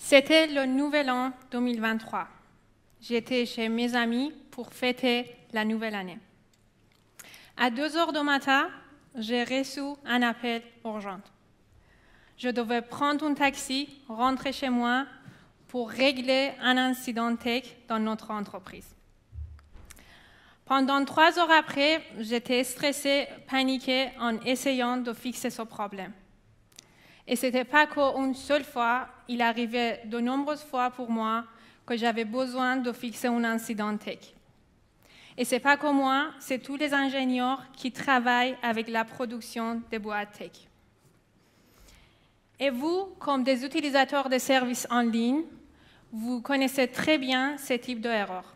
C'était le nouvel an 2023. J'étais chez mes amis pour fêter la nouvelle année. À 2 heures du matin, j'ai reçu un appel urgent. Je devais prendre un taxi, rentrer chez moi pour régler un incident tech dans notre entreprise. Pendant 3 heures après, j'étais stressée, paniquée en essayant de fixer ce problème. Et ce n'était pas qu'une seule fois, il arrivait de nombreuses fois pour moi que j'avais besoin de fixer un incident tech. Et ce n'est pas que moi, c'est tous les ingénieurs qui travaillent avec la production des boîtes tech. Et vous, comme des utilisateurs de services en ligne, vous connaissez très bien ce type d'erreur.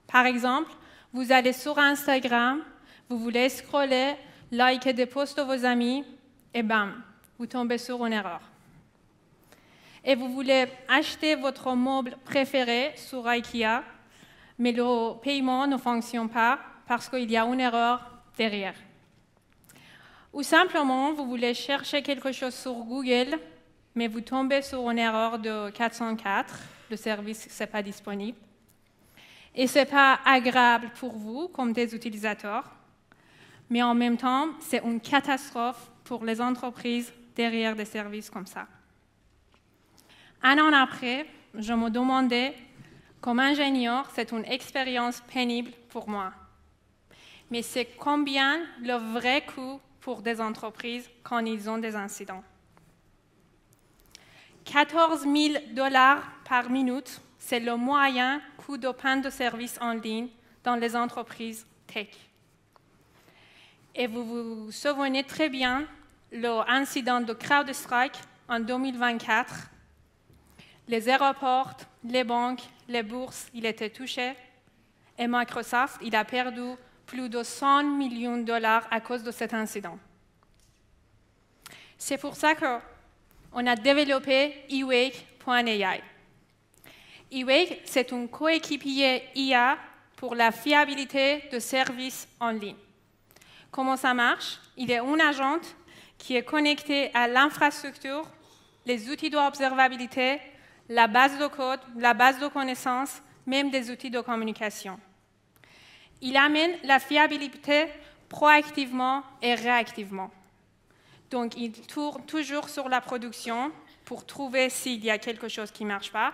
Par exemple, vous allez sur Instagram, vous voulez scroller, liker des posts de vos amis, et bam, vous tombez sur une erreur. Et vous voulez acheter votre meuble préféré sur IKEA, mais le paiement ne fonctionne pas parce qu'il y a une erreur derrière. Ou simplement, vous voulez chercher quelque chose sur Google, mais vous tombez sur une erreur de 404, le service n'est pas disponible. Et ce n'est pas agréable pour vous, comme des utilisateurs, mais en même temps, c'est une catastrophe pour les entreprises derrière des services comme ça. Un an après, je me demandais, comme ingénieur, c'est une expérience pénible pour moi. Mais c'est combien le vrai coût pour des entreprises quand ils ont des incidents? 14 000 $ par minute, c'est le moyen coût de panne de service en ligne dans les entreprises tech. Et vous vous souvenez très bien l'incident de CrowdStrike en 2024. Les aéroports, les banques, les bourses, ils étaient touchés. Et Microsoft, il a perdu plus de 100 millions de $ à cause de cet incident. C'est pour ça qu'on a développé eWake.ai. eWake, c'est un coéquipier IA pour la fiabilité de services en ligne. Comment ça marche? Il est un agent qui est connecté à l'infrastructure, les outils d'observabilité, la base de code, la base de connaissances, même des outils de communication. Il amène la fiabilité proactivement et réactivement. Donc, il tourne toujours sur la production pour trouver s'il y a quelque chose qui ne marche pas.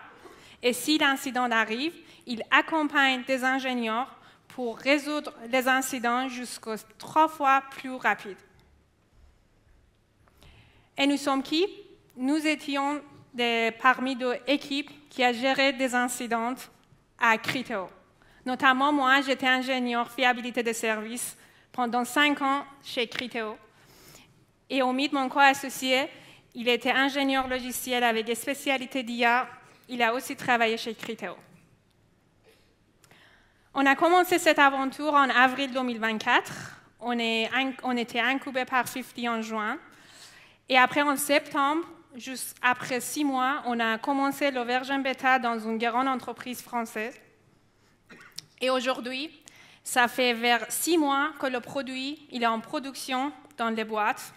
Et si l'incident arrive, il accompagne des ingénieurs pour résoudre les incidents jusqu'à 3 fois plus rapide. Et nous sommes qui? Nous étions parmi l'équipe qui a géré des incidents à Criteo. Notamment, moi, j'étais ingénieur fiabilité de services pendant 5 ans chez Criteo. Et Omid, mon co-associé, il était ingénieur logiciel avec des spécialités d'IA. Il a aussi travaillé chez Criteo. On a commencé cette aventure en avril 2024. On était incubé par 50 en juin. Et après, en septembre, juste après 6 mois, on a commencé le version bêta dans une grande entreprise française. Et aujourd'hui, ça fait vers 6 mois que le produit il est en production dans les boîtes.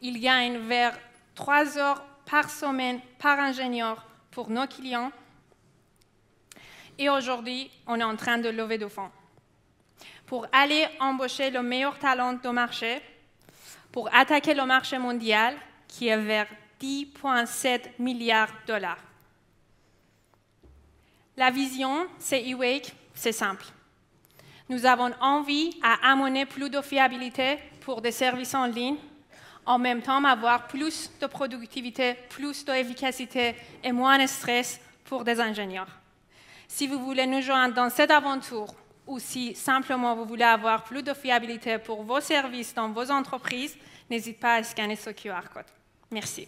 Il gagne vers 3 heures par semaine par ingénieur pour nos clients. Et aujourd'hui, on est en train de lever de fonds pour aller embaucher le meilleur talent du marché, pour attaquer le marché mondial qui est vers 10,7 milliards $. La vision, c'est eWake, c'est simple. Nous avons envie à amener plus de fiabilité pour des services en ligne, en même temps avoir plus de productivité, plus d'efficacité et moins de stress pour des ingénieurs. Si vous voulez nous joindre dans cette aventure, ou si simplement vous voulez avoir plus de fiabilité pour vos services dans vos entreprises, n'hésitez pas à scanner ce QR code. Merci.